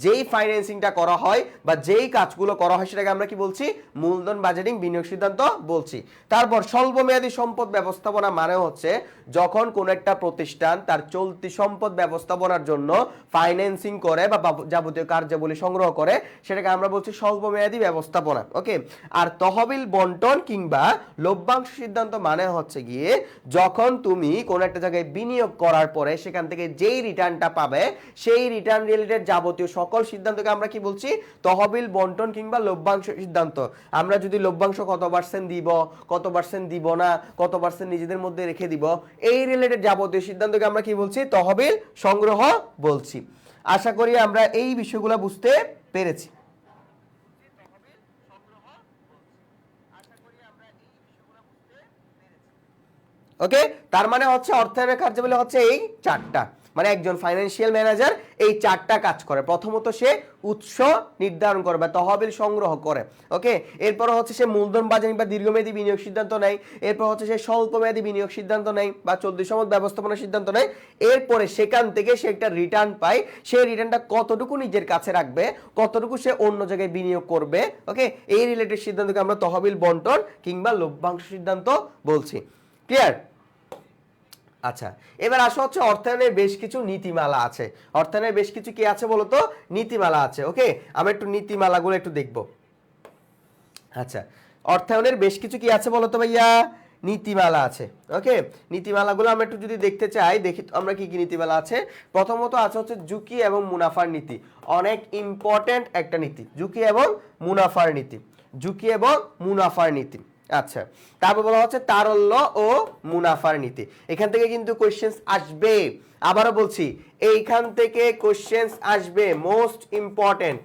যেই ফাইন্যান্সিংটা করা হয় বা যেই কাজগুলো করা হয় সেটাকে আমরা কি বলছি? মূলধন বাজেটিং বিনিয়োগ সিদ্ধান্ত বলছি। তারপর স্বল্পমেয়াদী সম্পদ ব্যবস্থাপনা মানে হচ্ছে যখন কোনো একটা প্রতিষ্ঠান তার চলতি সম্পদ ব্যবস্থাপনার জন্য ফাইন্যান্সিং করে বা যাবতীয় কার্যাবলী সংগ্রহ করে, সেটাকে আমরা বলছি স্বল্পমেয়াদী ব্যবস্থাপনা। ওকে, আর তহবিল বন্টন কিংবা লভ্যাংশ সিদ্ধান্ত মানে হচ্ছে গিয়ে যখন তুমি কোন একটা জায়গায় বিনিয়োগ করার পরে সেখান থেকে যেই রিটার্নটা পাবে সেই রিটার্ন রিলেটেড যাবতীয় সকল সিদ্ধান্তকে আমরা কি বলছি? তহবিল বন্টন কিংবা লভ্যাংশ সিদ্ধান্ত। আমরা যদি লভ্যাংশ কত পার্সেন্ট দিব, কত পার্সেন্ট দিব না, কত পার্সেন্ট নিজেদের মধ্যে রেখে দিব, এই রিলেটেড যাবতীয় সিদ্ধান্তকে আমরা কি বলছি? তহবিল সংগ্রহ বলছি। আশা করি আমরা এই বিষয়গুলো বুঝতে পেরেছি। ওকে, তার মানে হচ্ছে অর্থায়নের কার্যাবলী হচ্ছে এই চারটা, মানে একজন ফাইন্যান্সিয়াল ম্যানেজার এই চারটা কাজ করে। প্রথমত সে উৎস নির্ধারণ করে বা তহবিল সংগ্রহ করে। ওকে, এরপর হচ্ছে সে মূলধন বাজার বা দীর্ঘমেয়াদী বিনিয়োগ সিদ্ধান্ত নেয়। এরপর হচ্ছে সে স্বল্পমেয়াদী বিনিয়োগ সিদ্ধান্ত নেয় বা 24 মাস ব্যবস্থাপনার সিদ্ধান্ত নেয়। এরপরে সেখান থেকে সে একটা রিটার্ন পায়, সেই রিটার্নটা কতটুকু নিজের কাছে রাখবে, কতটুকু সে অন্য জায়গায় বিনিয়োগ করবে। ওকে, এই রিলেটেড সিদ্ধান্তকে আমরা তহবিল বন্টন কিংবা লভ্যাংশ সিদ্ধান্ত বলছি। ক্লিয়ার? আচ্ছা, এবার আসা হচ্ছে অর্থায়নের বেশ কিছু নীতিমালা আছে। অর্থায়নের বেশ কিছু কি আছে বলতো? নীতিমালা আছে। ওকে, আমরা একটু নীতিমালাগুলো একটু দেখব। আচ্ছা, অর্থায়নের বেশ কিছু কি আছে বলতো ভাইয়া? নীতিমালা আছে। ওকে, নীতিমালাগুলো আমরা একটু যদি দেখতে চাই, দেখি আমরা কি কি নীতিমালা আছে। প্রথমত আছে হচ্ছে ঝুঁকি এবং মুনাফার নীতি। অনেক ইম্পর্টেন্ট একটা নীতি, ঝুঁকি এবং মুনাফার নীতি। ঝুঁকি এবং মুনাফার নীতি। আচ্ছা, তারপর বলা হচ্ছে তারল্য ও মুনাফার নীতি। এখান থেকে কিন্তু কোশ্চেন্স আসবে। আবারও বলছি, এইখান থেকে কোশ্চেন্স আসবে, মোস্ট ইম্পর্টেন্ট।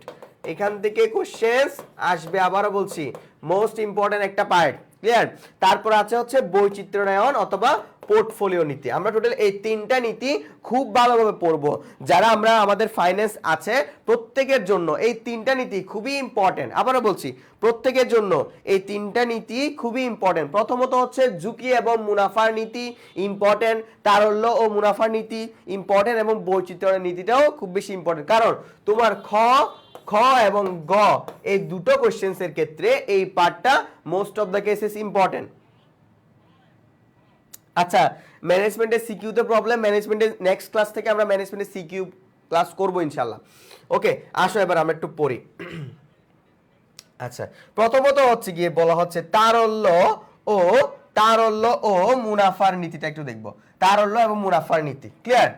এখান থেকে কোশ্চেন্স আসবে, আবারও বলছি, মোস্ট ইম্পর্টেন্ট একটা পার্ট। ক্লিয়ার? তারপর আছে হচ্ছে বৈচিত্র্যায়ন অথবা পোর্টফোলিও নীতি। আমরা টোটাল এই তিনটা নীতি খুব ভালোভাবে পড়বো। যারা আমরা আমাদের ফাইন্যান্স আছে প্রত্যেকের জন্য এই তিনটা নীতি খুবই ইম্পর্টেন্ট। আবারও বলছি, প্রত্যেকের জন্য এই তিনটা নীতি খুবই ইম্পর্টেন্ট। প্রথমত হচ্ছে ঝুঁকি এবং মুনাফার নীতি ইম্পর্টেন্ট, তারল্য ও মুনাফার নীতি ইম্পর্টেন্ট, এবং বৈচিত্র্যের নীতিটাও খুব বেশি ইম্পর্টেন্ট। কারণ তোমার খ এবং গ এই দুটো কোশ্চেন্স এর ক্ষেত্রে এই পার্টটা most of the cases important. আচ্ছা, ম্যানেজমেন্টের সিকিউতে প্রবলেম, ম্যানেজমেন্টের নেক্সট ক্লাস থেকে আমরা ম্যানেজমেন্টের সিকিউ ক্লাস করব ইনশাআল্লাহ। ওকে, আসো এবার আমরা একটু পড়ি। আচ্ছা, প্রথমত হচ্ছে গিয়ে বলা হচ্ছে তারল্য ও মুনাফার নীতিটা একটু দেখব। তারল্য এবং মুনাফার নীতি। ক্লিয়ার?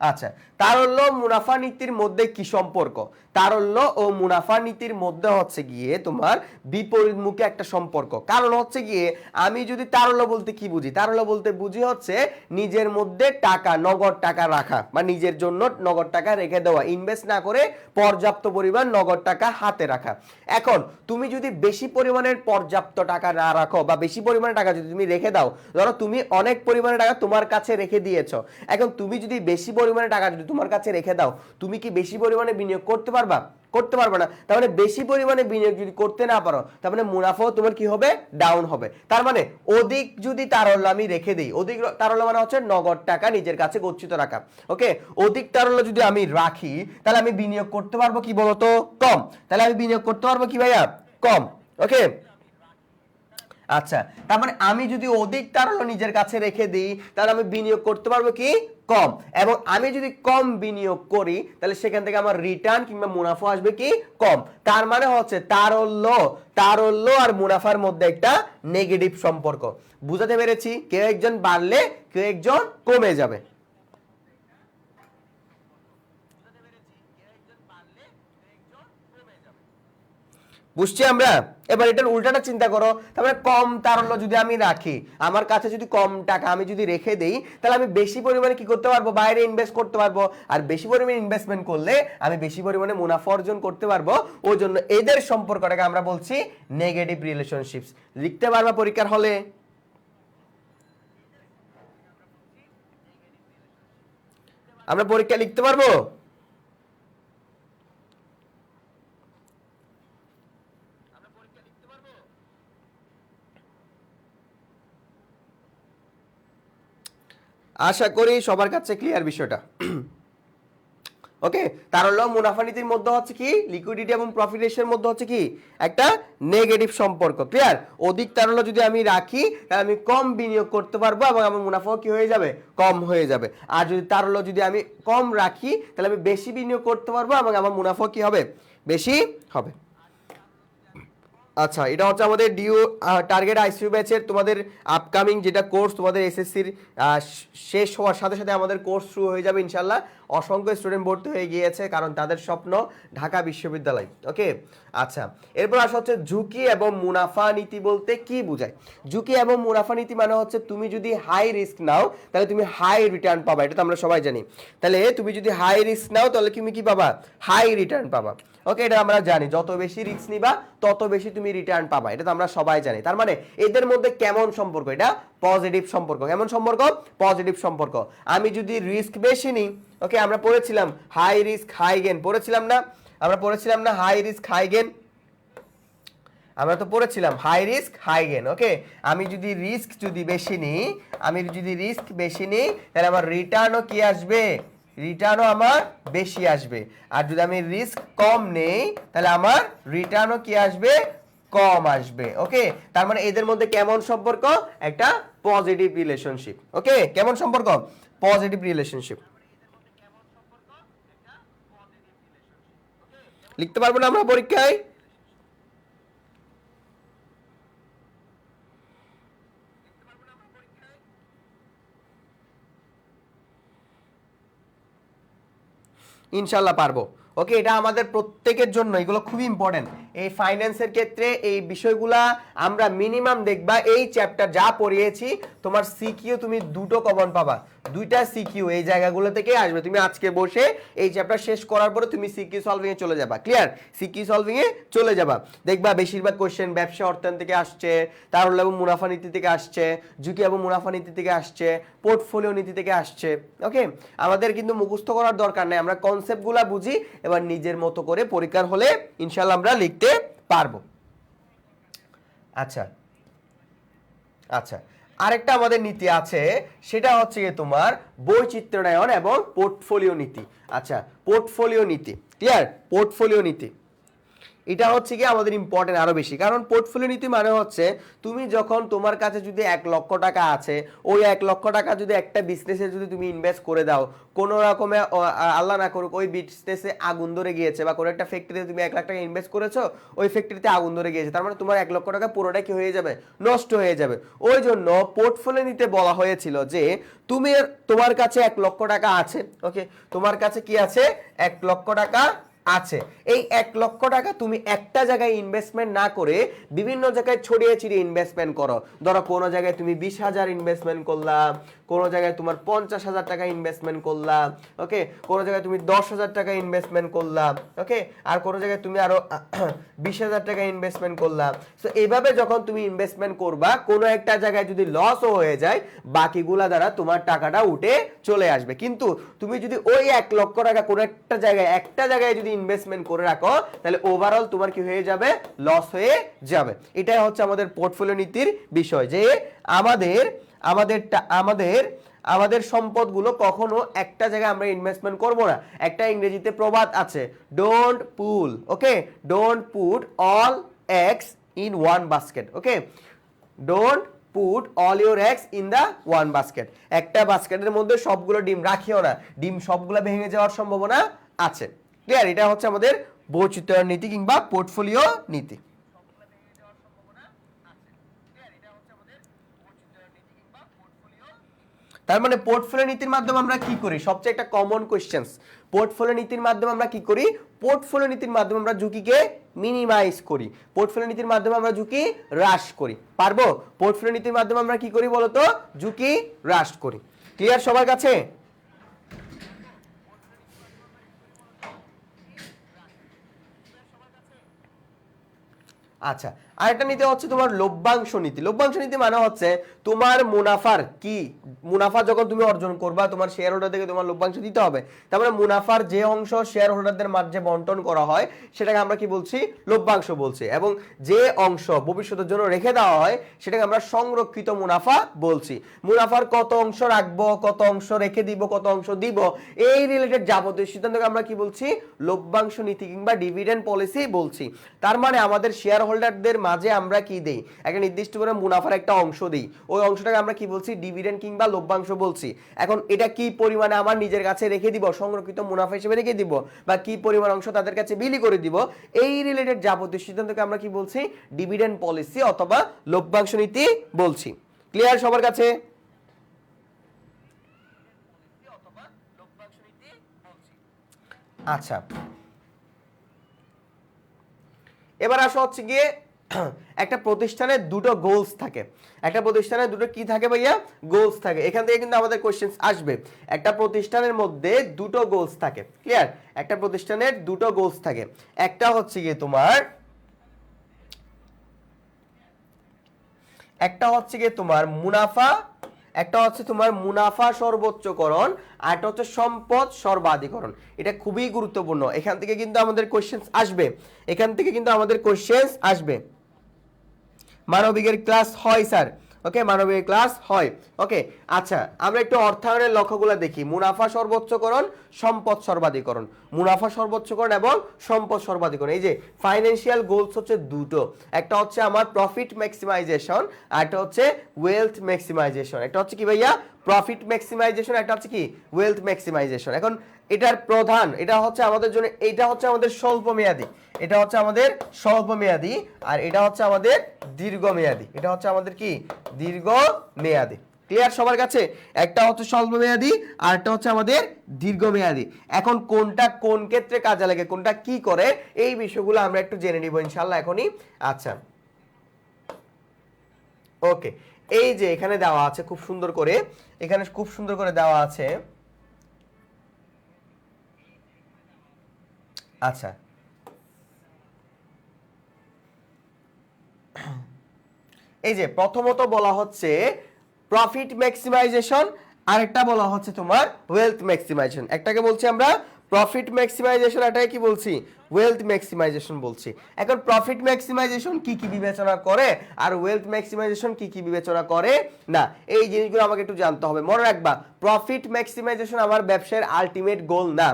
আচ্ছা, তারল্য মুনাফা নীতির মধ্যে কি সম্পর্ক? তারল্য ও মুনাফা নীতির মধ্যে হচ্ছে গিয়ে তোমার বিপরীতমুখী একটা সম্পর্ক। কারণ হচ্ছে গিয়ে আমি যদি তারল্য বলতে কি বুঝি? তারল্য বলতে বুঝি হচ্ছে নিজের মধ্যে টাকা, নগদ টাকা রাখা বা নিজের জন্য নগদ টাকা রেখে দেওয়া, ইনভেস্ট না করে পর্যাপ্ত পরিমাণ নগদ টাকা হাতে রাখা। এখন তুমি যদি বেশি পরিমাণের পর্যাপ্ত টাকা না রাখো বা বেশি পরিমাণে টাকা যদি তুমি রেখে দাও, ধরো তুমি অনেক পরিমাণে টাকা তোমার কাছে রেখে দিয়েছো, এখন তুমি যদি বেশি পরিমাণে টাকা যদি তোমার কাছে রেখে দাও, তুমি কি বেশি পরিমাণে বিনিয়োগ করতে পারবা? করতে পারবে না। তার মানে বেশি পরিমাণে বিনিয়োগ যদি করতে না পারো, তার মানে মুনাফাও তোমার কি হবে? ডাউন হবে। তার মানে অধিক যদি তারল্য আমি রেখে দিই, অধিক তারল্য মানে হচ্ছে নগদ টাকা নিজের কাছে গচ্ছিত রাখা। ওকে, অধিক তারল্য যদি আমি রাখি তাহলে আমি বিনিয়োগ করতে পারবো কি বলতো? কম। তাহলে আমি বিনিয়োগ করতে পারবো কি ভাইয়া? কম। ওকে, আচ্ছা, তার মানে আমি যদি অধিক তারল্য নিজের কাছে রেখে দিই তাহলে আমি বিনিয়োগ করতে পারবো কি? কম। এবং আমি যদি কম বিনিয়োগ করি তাহলে সেখান থেকে আমার রিটার্ন কিংবা মুনাফা আসবে কি? কম। তার মানে হচ্ছে তারল্য আর মুনাফার মধ্যে একটা নেগেটিভ সম্পর্ক। বুঝাতে পেরেছি? কেউ একজন বাড়লে কেউ একজন কমে যাবে। বুঝছি আমরা? এবার এটার উল্টাটা চিন্তা করো। তারপরে কম তারল্য যদি আমি রাখি, আমার কাছে যদি কম টাকা আমি যদি রেখে দেই, তাহলে আমি বেশি পরিমাণে কি করতে পারবো? বাইরে ইনভেস্ট করতে পারবো। আর বেশি পরিমাণে ইনভেস্টমেন্ট করলে আমি বেশি পরিমাণে মুনাফা অর্জন করতে পারবো। ওই জন্য এদের সম্পর্কটাকে আমরা বলছি নেগেটিভ রিলেশনশিপস। লিখতে পারবা পরীক্ষার হলে? আমরা পরীক্ষা লিখতে পারবো? আশা করি সবার কাছে ক্লিয়ার বিষয়টা। ওকে, তারল্য মুনাফা নীতির মধ্যে হচ্ছে কি লিকুইডিটি এবং প্রফিট রেশিওর মধ্যে হচ্ছে কি একটা নেগেটিভ সম্পর্ক। ক্লিয়ার? অধিক তারল্য যদি আমি রাখি তাহলে আমি কম বিনিয়োগ করতে পারবো এবং আমার মুনাফাও কি হয়ে যাবে, কম হয়ে যাবে। আর যদি তারল্য যদি আমি কম রাখি তাহলে আমি বেশি বিনিয়োগ করতে পারবো এবং আমার মুনাফাও কি হবে, বেশি হবে। আচ্ছা, এটা হচ্ছে আমাদের ডিউ টার্গেট আইসিইউ ব্যাচের তোমাদের আপকামিং যেটা কোর্স তোমাদের এসএসসির শেষ হওয়ার সাথে সাথে আমাদের কোর্স শুরু হয়ে যাবে ইনশাল্লাহ। অসংখ্য স্টুডেন্ট ভর্তি হয়ে গিয়েছে কারণ তাদের স্বপ্ন ঢাকা বিশ্ববিদ্যালয়। ওকে, আচ্ছা, এরপর আসা হচ্ছে ঝুঁকি এবং মুনাফা নীতি বলতে কি বোঝায়। ঝুঁকি এবং মুনাফা নীতি মানে হচ্ছে তুমি যদি হাই রিস্ক নাও তাহলে তুমি হাই রিটার্ন পাবা, এটা তো আমরা সবাই জানি। তাহলে তুমি যদি হাই রিস্ক নাও তাহলে তুমি কি পাবা, হাই রিটার্ন পাবা। ওকে, এটা আমরা জানি, যত বেশি রিস্ক নিবা তত বেশি তুমি রিটার্ন পাবা, এটা তো আমরা সবাই জানি। তার মানে এদের মধ্যে কেমন সম্পর্ক, এটা পজিটিভ সম্পর্ক। কেমন সম্পর্ক, পজিটিভ সম্পর্ক। আমি যদি রিস্ক বেশি নিই, ওকে, আমরা পড়েছিলাম হাই রিস্ক হাই গেন, পড়েছিলাম না, আমরা পড়েছিলাম না হাই রিস্ক হাই গেন, আমরা তো পড়েছিলাম হাই রিস্ক হাই গেন। ওকে, আমি যদি রিস্ক যদি বেশি নিই, আমি যদি রিস্ক বেশি নিই তাহলে আমার রিটার্নও কি আসবে, রিটার্নও আমার বেশি আসবে। আর যদি আমি রিস্ক কম নেই তাহলে আমার রিটার্নও কি আসবে, কম আসবে। ওকে, তার মানে এদের মধ্যে কেমন সম্পর্ক, একটা পজিটিভ রিলেশনশিপ। ওকে, কেমন সম্পর্ক, পজিটিভ রিলেশনশিপ। লিখতে পারবো না আমরা পরীক্ষায়? ইনশাল্লাহ পারবো। ওকে, এটা আমাদের প্রত্যেকের জন্য এগুলো খুবই ইম্পর্টেন্ট। এই ফাইন্যান্সের ক্ষেত্রে এই বিষয়গুলা আমরা মিনিমাম দেখবা, এই চ্যাপ্টার যা পড়িয়েছি তোমার সিকিউ তুমি দুটো কমন পাবা, দুইটা সিকিউ এই জায়গাগুলো থেকে আসবে। তুমি আজকে বসে এই চ্যাপ্টার শেষ করার পরে তুমি সিকিউ সলভিং এ চলে যাবা। ক্লিয়ার? সিকিউ সলভিং এ চলে যাবা, দেখবা বেশিরভাগ কোশ্চেন ব্যবসা অর্থায়ন থেকে আসছে, তারল্য এবং মুনাফা নীতি থেকে আসছে, ঝুঁকি এবং মুনাফা নীতি থেকে আসছে, পোর্টফোলিও নীতি থেকে আসছে। ওকে, আমাদের কিন্তু মুখস্থ করার দরকার নেই, আমরা কনসেপ্টগুলা বুঝি এবার নিজের মতো করে পরীক্ষার হলে ইনশাআল্লাহ আমরা লিখতে পারবো। আচ্ছা আচ্ছা, আরেকটা আমাদের নীতি আছে, সেটা হচ্ছে তোমার বৈচিত্র্যায়ন এবং পোর্টফোলিও নীতি। আচ্ছা, পোর্টফোলিও নীতি, ক্লিয়ার? পোর্টফোলিও নীতি এটা হচ্ছে কি আমাদের ইম্পর্টেন্ট আরো বেশি, কারণ পোর্টফোলিও নীতি মানে হচ্ছে তুমি যখন তোমার কাছে যদি 1 লক্ষ টাকা আছে, ওই 1 লক্ষ টাকা যদি একটা বিজনেসে যদি তুমি ইনভেস্ট করে দাও, কোনো রকমে আল্লাহ না করুক ওই বিজনেসে আগুন ধরে গিয়েছে বা কোনো একটা ফ্যাক্টরিতে তুমি 1 লাখ টাকা ইনভেস্ট করেছো, ওই ফ্যাক্টরিতে আগুন ধরে গিয়েছে, তার মানে তোমার 1 লক্ষ টাকা পুরোটা কি হয়ে যাবে, নষ্ট হয়ে যাবে। ওই জন্য পোর্টফোলিও নীতিতে বলা হয়েছিল যে তুমি তোমার কাছে 1 লক্ষ টাকা আছে, ওকে, তোমার কাছে কি আছে, 1 লক্ষ টাকা আছে, এই 1 লক্ষ টাকা তুমি একটা জায়গায় ইনভেস্টমেন্ট না করে বিভিন্ন জায়গায় ছড়িয়ে ছিটিয়ে ইনভেস্টমেন্ট করো। ধরো কোনো জায়গায় তুমি 20,000 ইনভেস্টমেন্ট করলা, কোনো জায়গায় তোমার 50,000 টাকা ইনভেস্টমেন্ট করলা, ওকে, কোনো জায়গায় তুমি 10,000 টাকা ইনভেস্টমেন্ট করলা, ওকে, আর কোনো জায়গায় তুমি আরো 20,000 টাকা ইনভেস্টমেন্ট করলা। সো এইভাবে যখন তুমি ইনভেস্টমেন্ট করবা, কোনো একটা জায়গায় যদি লসও হয়ে যায়, বাকিগুলা দ্বারা তোমার টাকাটা উঠে চলে আসবে। কিন্তু তুমি যদি ওই 1 লক্ষ টাকা কোনো একটা জায়গায় যদি ইনভেস্টমেন্ট করে রাখো তাহলে ওভারঅল তোমার কি হয়ে যাবে, লস হয়ে যাবে। এটাই হচ্ছে আমাদের পোর্টফোলিও নীতির বিষয়, যে আমাদের আমাদের আমাদের আমাদের সম্পদগুলো কখনো একটা জায়গায় আমরা ইনভেস্টমেন্ট করব না। একটা ইংরেজিতে প্রবাদ আছে, don't pull, okay, don't put all eggs in one basket. Okay, don't put all your eggs in the one basket. একটা বাস্কেটের মধ্যে সবগুলো ডিম রাখিও না, ডিম সবগুলো ভেঙে যাওয়ার সম্ভাবনা আছে। ক্লিয়ার? এটা হচ্ছে আমাদের বৈচিত্র্য নীতি কিংবা পোর্টফোলিও নীতি। তার মানে পোর্টফোলিও নীতির মাধ্যমে আমরা কি করি, সবচেয়ে একটা কমন কোশ্চেন, পোর্টফোলিও নীতির মাধ্যমে আমরা কি করি, পোর্টফোলিও নীতির মাধ্যমে আমরা ঝুঁকিকে মিনিমাইজ করি, পোর্টফোলিও নীতির মাধ্যমে আমরা ঝুঁকি হ্রাস করি। পারবো? পোর্টফোলিও নীতির মাধ্যমে আমরা কি করি বলতো, ঝুঁকি হ্রাস করি। ক্লিয়ার সবার কাছে? আচ্ছা, আরেকটা নীতি হচ্ছে তোমার লভ্যাংশ নীতি। লভ্যাংশ নীতি মানে হচ্ছে তোমার মুনাফার কি, মুনাফা যখন তুমি অর্জন করবা তোমার শেয়ার হোল্ডারদেরকে তোমার লভ্যাংশ দিতে হবে। তারপরে মুনাফার যে অংশ শেয়ার হোল্ডারদের মাঝে বন্টন করা হয় সেটাকে আমরা কি বলছি, লভ্যাংশ বলছি। এবং যে অংশ ভবিষ্যতের জন্য রেখে দেওয়া হয় সেটাকে আমরা সংরক্ষিত মুনাফা বলছি। মুনাফার কত অংশ রাখবো, কত অংশ রেখে দিব, কত অংশ দিব, এই রিলেটেড যাবতীয় সিদ্ধান্তকে আমরা কি বলছি, লভ্যাংশ নীতি কিংবা ডিভিডেন্ড পলিসি বলছি। তার মানে আমাদের শেয়ার হোল্ডারদের মাঝে আমরা কি দেই, একটা নির্দিষ্ট করে মুনাফার একটা অংশ দিই, ওই অংশটাকে আমরা কি বলছি, ডিভিডেন্ড কিংবা লভ্যাংশ বলছি। এখন এটা কি পরিমাণে আমার নিজের কাছে রেখে দিব, সংরক্ষিত মুনাফা হিসেবে রেখে দিব, বা কি পরিমাণ অংশ তাদের কাছে বিলি করে দিব, এই রিলেটেড যাবতীয় সিদ্ধান্তকে আমরা কি বলছি, ডিভিডেন্ড পলিসি অথবা লভ্যাংশ নীতি বলছি। ক্লিয়ার সবার কাছে? আচ্ছা, এবার আসো হচ্ছে গিয়ে একটা প্রতিষ্ঠানের দুটো গোলস থাকে। একটা প্রতিষ্ঠানের দুটো কি থাকে ভাইয়া, গোলস থাকে। এখান থেকে কিন্তু আমাদের কোশ্চেন আসবে। একটা প্রতিষ্ঠানের মধ্যে দুটো গোলস থাকে। ক্লিয়ার? একটা প্রতিষ্ঠানের দুটো গোলস থাকে। একটা হচ্ছে গিয়ে তোমার মুনাফা, একটা হচ্ছে তোমার মুনাফা সর্বোচ্চকরণ, আর একটা হচ্ছে সম্পদ সর্বাধিকরণ। এটা খুবই গুরুত্বপূর্ণ। এখান থেকে কিন্তু আমাদের কোশ্চেন আসবে। মানবিকের ক্লাস হয় স্যার, ওকে, মানবিকের ক্লাস হয়, ওকে। আচ্ছা, আমরা একটু অর্থায়নের লক্ষ্যগুলো দেখি। মুনাফা সর্বোচ্চকরণ, সম্পদ সর্বাধিকরণ, মুনাফা সর্বোচ্চকরণ এবং সম্পদ সর্বাধিকরণ। এই যে ফাইন্যান্সিয়াল গোলস হচ্ছে দুটো, একটা হচ্ছে আমার প্রফিট ম্যাক্সিমাইজেশন, আর একটা হচ্ছে ওয়েলথ ম্যাক্সিমাইজেশন। একটা হচ্ছে কি ভাইয়া, প্রফিট ম্যাক্সিমাইজেশন, একটা হচ্ছে কি ওয়েলথ ম্যাক্সিমাইজেশন। এখন এটার প্রধান, এটা হচ্ছে আমাদের জন্য, এটা হচ্ছে আমাদের স্বল্প মেয়াদী, এটা হচ্ছে আমাদের স্বল্প মেয়াদী, আর এটা হচ্ছে আমাদের দীর্ঘমেয়াদী। এটা হচ্ছে আমাদের কি, দীর্ঘমেয়াদী। ক্লিয়ার সবার কাছে? একটা হচ্ছে স্বল্প মেয়াদী আর একটা হচ্ছে আমাদের দীর্ঘমেয়াদী। এখন কোনটা কোন ক্ষেত্রে কাজে লাগে, কোনটা কি করে, এই বিষয়গুলো আমরা একটু জেনে নিব ইনশাআল্লাহ এখনই। আচ্ছা, ওকে, এই যে এখানে দেওয়া আছে খুব সুন্দর করে, এখানে খুব সুন্দর করে দেওয়া আছে। আচ্ছা, এই যে প্রথমত বলা হচ্ছে প্রফিট ম্যাক্সিমাইজেশন, আরেকটা বলা হচ্ছে তোমার ওয়েলথ ম্যাক্সিমাইজেশন। একটাকে বলছি আমরা প্রফিট ম্যাক্সিমাইজেশন, এটাকে কি বলছি, ওয়েলথ ম্যাক্সিমাইজেশন বলছি। এখন প্রফিট ম্যাক্সিমাইজেশন কি কি বিবেচনা করে আর ওয়েলথ ম্যাক্সিমাইজেশন কি কি বিবেচনা করে না, এই জিনিসগুলো আমাকে একটু জানতে হবে। মনে রাখবা, প্রফিট ম্যাক্সিমাইজেশন আমার ব্যবসার আলটিমেট গোল না।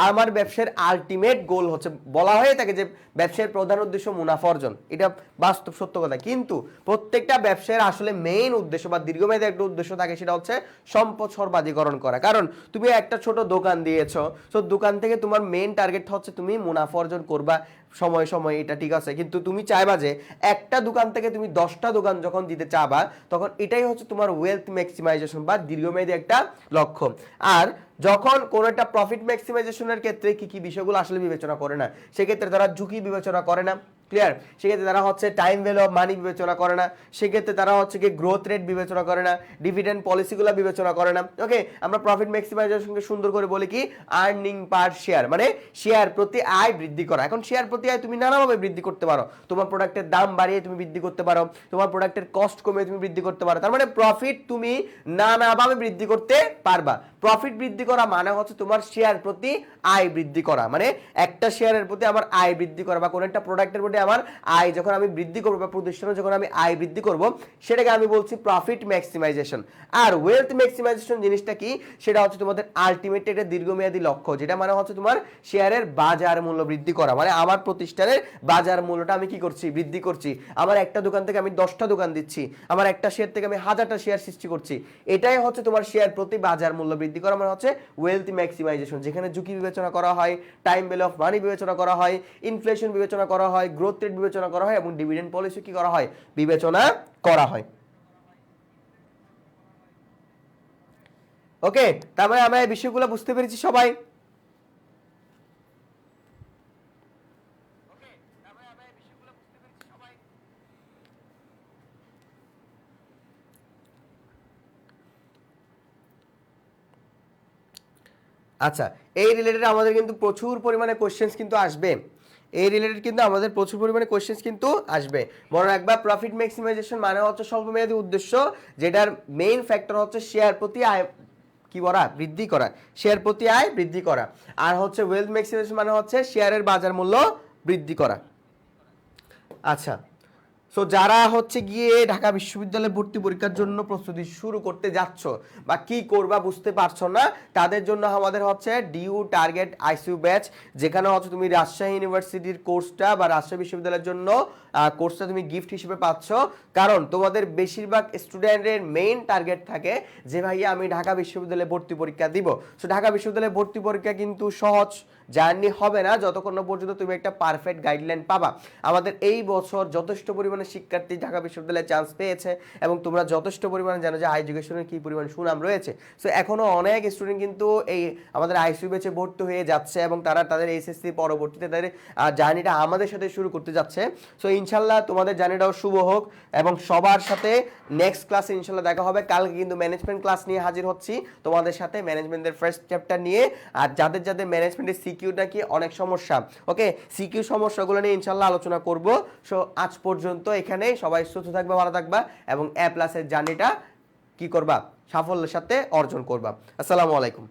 আমার ব্যবসার আলটিমেট গোল হচ্ছে, বলা হয়ে থাকে যে ব্যবসার প্রধান উদ্দেশ্য মুনাফা অর্জন, এটা বাস্তব সত্য কথা। কিন্তু প্রত্যেকটা ব্যবসার আসলে মেইন উদ্দেশ্য বা দীর্ঘমেয়াদী একটা উদ্দেশ্য থাকে, সেটা হচ্ছে সম্পদ সর্বাধিকরণ করা। কারণ তুমি একটা ছোট দোকান দিয়েছো, তো দোকান থেকে তোমার মেইন টার্গেট হচ্ছে তুমি মুনাফা অর্জন করবা সময় সময়, এটা ঠিক আছে। কিন্তু তুমি চাইবা যে একটা দোকান থেকে তুমি 10টা দোকান যখন দিতে চাবা, তখন এটাই হচ্ছে তোমার ওয়েলথ ম্যাক্সিমাইজেশন বা দীর্ঘমেয়াদী একটা লক্ষ্য। আর যখন কোন একটা প্রফিট ম্যাক্সিমাইজেশনের ক্ষেত্রে কি কি বিষয়গুলো আসলে বিবেচনা করে না, সেক্ষেত্রে তারা ঝুঁকি বিবেচনা করে না। ক্লিয়ার? সেক্ষেত্রে তারা হচ্ছে টাইম ভ্যালু অফ মানি বিবেচনা করে না, সেক্ষেত্রে তারা হচ্ছে কি গ্রোথ রেট বিবেচনা করে না, ডিভিডেন্ড পলিসিগুলো বিবেচনা করে না। ওকে, আমরা প্রফিট ম্যাক্সিমাইজেশনকে সুন্দর করে বলি কি আর্নিং পার শেয়ার, মানে শেয়ার প্রতি আয় বৃদ্ধি করা। এখন শেয়ার প্রতি আয় তুমি নানাভাবে বৃদ্ধি করতে পারো। তোমার প্রোডাক্টের দাম বাড়িয়ে তুমি বৃদ্ধি করতে পারো, তোমার প্রোডাক্টের কস্ট কমিয়ে তুমি বৃদ্ধি করতে পারো। তার মানে প্রফিট তুমি নানাভাবে বৃদ্ধি করতে পারবা। প্রফিট বৃদ্ধি করা মানে হচ্ছে তোমার শেয়ার প্রতি আয় বৃদ্ধি করা, মানে একটা শেয়ারের প্রতি আমার আয় বৃদ্ধি করা, বা কোনো একটা প্রোডাক্টের প্রতি আমার আয় যখন আমি বৃদ্ধি করবো, বা প্রতিষ্ঠানে যখন আমি আয় বৃদ্ধি করব, সেটাকে আমি বলছি প্রফিট ম্যাক্সিমাইজেশন। আর ওয়েলথ ম্যাক্সিমাইজেশন জিনিসটা কি, সেটা হচ্ছে তোমাদের আলটিমেট একটা দীর্ঘমেয়াদী লক্ষ্য, যেটা মানে হচ্ছে তোমার শেয়ারের বাজার মূল্য বৃদ্ধি করা। মানে আমার প্রতিষ্ঠানের বাজার মূল্যটা আমি কি করছি, বৃদ্ধি করছি। আমার একটা দোকান থেকে আমি 10টা দোকান দিচ্ছি, আমার একটা শেয়ার থেকে আমি 1000টা শেয়ার সৃষ্টি করছি। এটাই হচ্ছে তোমার শেয়ার প্রতি বাজার মূল্য বৃদ্ধি করা, মানে হচ্ছে ওয়েলথ ম্যাক্সিমাইজেশন, যেখানে ঝুঁকি বিবেচনা করা হয়, টাইম ভ্যালু অফ মানি বিবেচনা করা হয়, ইনফ্লেশন বিবেচনা করা হয়, গ্রোথ রেট বিবেচনা করা হয়, এবং ডিভিডেন্ড পলিসি কি করা হয়, বিবেচনা করা হয়। ওকে, তার মানে আমরা এই বিষয়গুলো বুঝতে পেরেছি সবাই। আচ্ছা, এই রিলেটেড আমাদের কিন্তু প্রচুর পরিমাণে কোশ্চেন্স কিন্তু আসবে। এই রিলেটেড কিন্তু আমাদের প্রচুর পরিমাণে কোশ্চেন্স কিন্তু আসবে। মনে রাখবা প্রফিট ম্যাক্সিমাইজেশন মানে হচ্ছে স্বল্পমেয়াদী উদ্দেশ্য, যেটার মেইন ফ্যাক্টর হচ্ছে শেয়ার প্রতি আয় কি করা, বৃদ্ধি করা, শেয়ার প্রতি আয় বৃদ্ধি করা। আর হচ্ছে ওয়েলথ ম্যাক্সিমাইজেশন মানে হচ্ছে শেয়ারের বাজার মূল্য বৃদ্ধি করা। আচ্ছা, সো যারা হচ্ছে গিয়ে ঢাকা বিশ্ববিদ্যালয়ে ভর্তি পরীক্ষার জন্য প্রস্তুতি শুরু করতে যাচ্ছ বা কি করবা বুঝতে পারছো না, তাদের জন্য আমাদের হচ্ছে ডিউ টার্গেট আইসিইউ ব্যাচ, যেখানে হচ্ছে তুমি রাজশাহী ইউনিভার্সিটির কোর্সটা বা রাজশাহী বিশ্ববিদ্যালয়ের জন্য কোর্সটা তুমি গিফট হিসেবে পাচ্ছ। কারণ তোমাদের বেশিরভাগ স্টুডেন্টের মেইন টার্গেট থাকে যে ভাইয়া আমি ঢাকা বিশ্ববিদ্যালয়ে ভর্তি পরীক্ষা দিব। সো ঢাকা বিশ্ববিদ্যালয়ে ভর্তি পরীক্ষা কিন্তু সহজ জার্নি হবে না যতক্ষণ না পর্যন্ত তুমি একটা পারফেক্ট গাইডলাইন পাবা। আমাদের এই বছর যথেষ্ট পরিমাণে শিক্ষার্থী ঢাকা বিশ্ববিদ্যালয়ে চান্স পেয়েছে এবং তোমরা যথেষ্ট পরিমাণে জানো যে হাই এডুকেশনের কি পরিমাণ সুনাম রয়েছে। সো এখনো অনেক স্টুডেন্ট কিন্তু এই আমাদের আইসিইউ ব্যাচে ভর্তি হয়ে যাচ্ছে এবং তারা তাদের এইচএসসি পরবর্তীতে তাদের জার্নিটা আমাদের সাথে শুরু করতে যাচ্ছে। সো ইনশাল্লাহ তোমাদের জার্নিটাও শুভ হোক এবং সবার সাথে নেক্সট ক্লাসে ইনশাল্লাহ দেখা হবে। কালকে কিন্তু ম্যানেজমেন্ট ক্লাস নিয়ে হাজির হচ্ছি তোমাদের সাথে, ম্যানেজমেন্টের ফার্স্ট চ্যাপ্টার নিয়ে। আর যাদের যাদের ম্যানেজমেন্টের সিকিউটা কি অনেক সমস্যা, ওকে, সিকিউ সমস্যাগুলো নিয়ে ইনশাল্লাহ আলোচনা করব। সো আজ পর্যন্ত এখানে সবাই সুস্থ থাকবা, ভালো থাকবা এবং এ প্লাসের জার্নিটা কি করবা, সাফল্যের সাথে অর্জন করবা। আসসালামু আলাইকুম।